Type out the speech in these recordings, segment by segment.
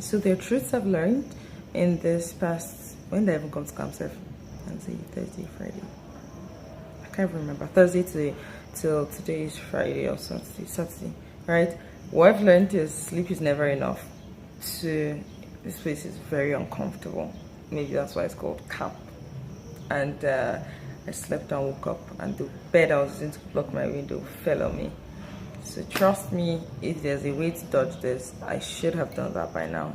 So there are truths I've learned in this past, when did I even come to Camp Safe? Thursday, Friday. I can't remember. Thursday till today is Friday or Saturday, right? What I've learned is sleep is never enough. This place is very uncomfortable. Maybe that's why it's called camp. And I slept and woke up, and the bed I was using to block my window fell on me. So trust me, if there's a way to dodge this, I should have done that by now.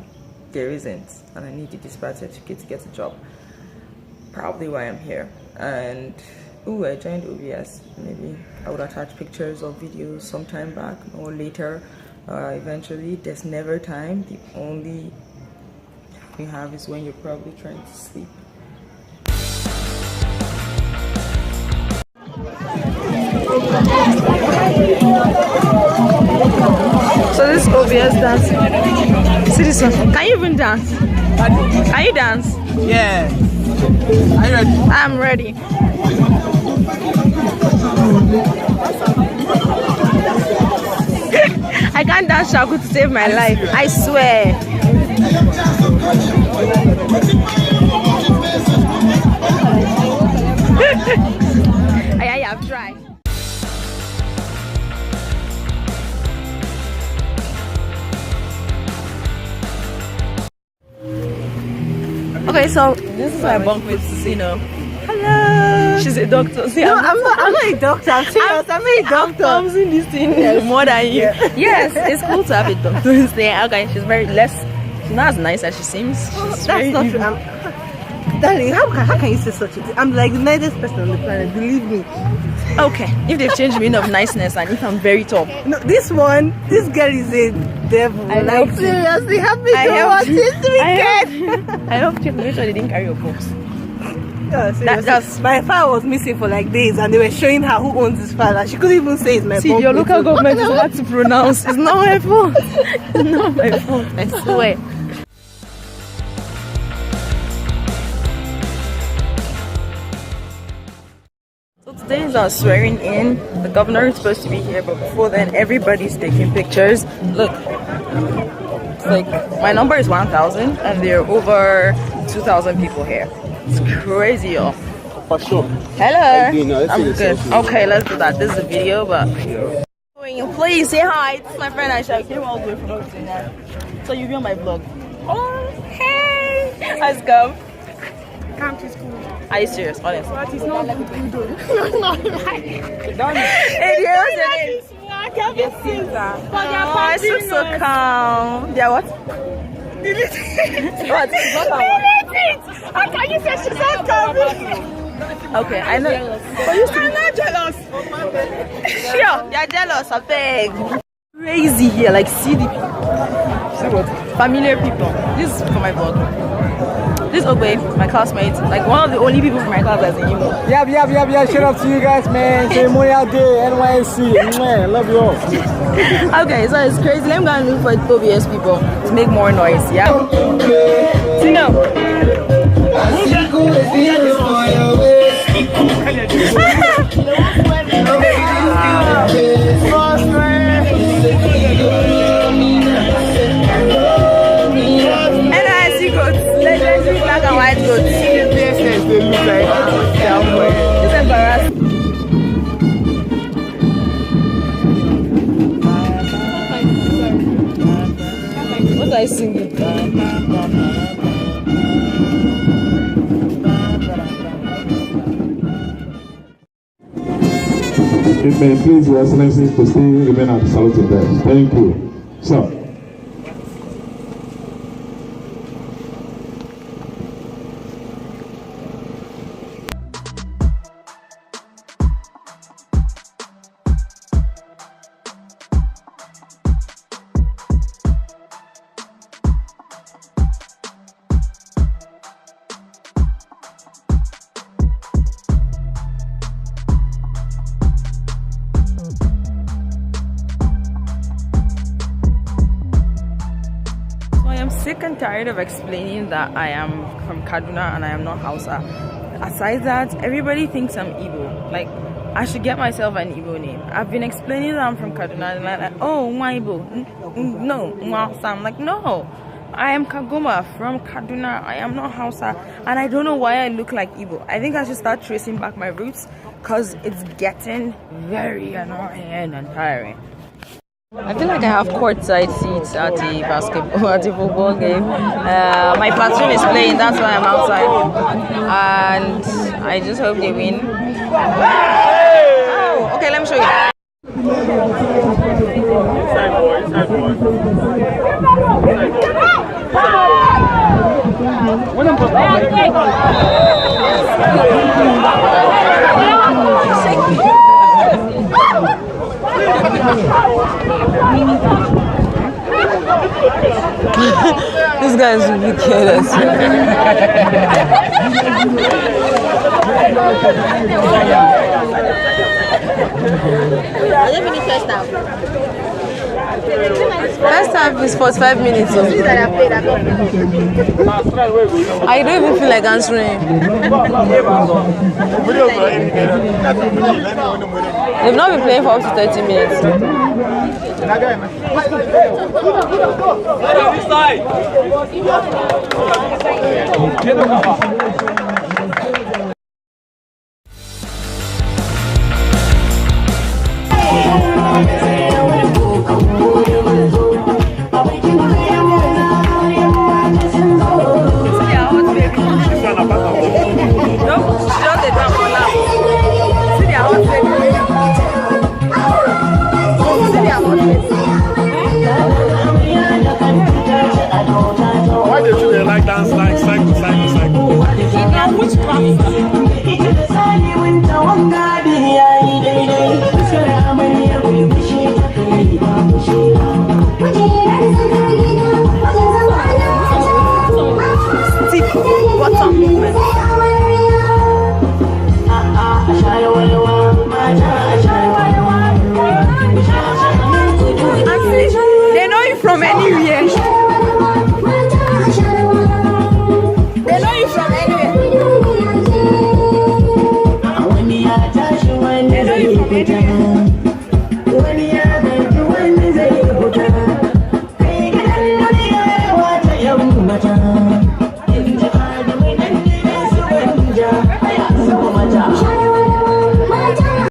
There isn't, and I need the dispatch certificate to get a job. Probably why I'm here. And I joined OBS. Maybe I would attach pictures or videos sometime back or later. Eventually, there's never time. The only you have is when you're probably trying to sleep. So this OBS dance. See this one. Can you even dance? Can you dance? Yeah. Are you ready? I'm ready. I can't dance shaku to save my life. I swear. I've tried. Okay, so this is my bunkmate, Sino. Hello. She's a doctor. See, no, I'm not a doctor. I'm serious. I'm a doctor. I'm using this thing more than you. Yeah. Yes, it's cool to have a doctor there. Okay, she's not as nice as she seems. That's not true. Darling, how can you say such a thing? I'm like the nicest person on the planet, believe me. Okay, if they've changed the meaning of niceness and if I'm very top. No, this girl is a devil. I like seriously, help me to watch history. I helped you to make sure they didn't carry your books. Yeah, my father was missing for like days and they were showing her who owns his father. She couldn't even say it's my See, your local government is hard to pronounce. It's not my fault. It's not my fault, I swear. Today is our swearing in. The governor is supposed to be here, but before then, everybody's taking pictures. Look, it's like my number is 1,000, and there are over 2,000 people here. It's crazy, y'all. For sure. Hello. I'm good. Okay, let's do that. This is a video, but please say hi. This is my friend Aisha. I came all the way from Virginia, so you'll be on my vlog. Oh, hey. Let's go. Come to school. Are you serious? Honestly. But it's not good. It's not like I feel so calm. Yeah, what? Delete it. What? Delete it. How can you say she's not coming? Okay, I know. I'm not jealous. Sure, you're jealous, I beg. Crazy here, like see what? Familiar people. This is for my vlog. This Obaire, my classmate, like one of the only people from my class that's in Imo. Yeah. Shout out to you guys, man. Ceremonial day, NYSC. Man, love you all. Okay, so it's crazy. Let me go and look for OBS people to make more noise, yeah? NYSC goats, legendary black and white goats. They look like It's embarrassing. What are I singing? May please, Your Excellency, to stay, remain at the saluting desk. Thank you. Sir. Sick and tired of explaining that I am from Kaduna and I am not Hausa. Aside that, everybody thinks I'm Igbo. Like, I should get myself an Igbo name. I've been explaining that I'm from Kaduna and I'm like, oh, my Igbo. No, Hausa. I'm like, no. I am Kagoma from Kaduna. I am not Hausa, and I don't know why I look like Igbo. I think I should start tracing back my roots because it's getting very annoying and tiring. I feel like I have courtside seats at the football game. My platoon is playing, that's why I'm outside, and I just hope they win. Oh, okay, let me show you. This guy is ridiculous. First half is 45 minutes. I don't even feel like answering. They've not been playing for up to 30 minutes. Why do they like dance like cycle? Which class?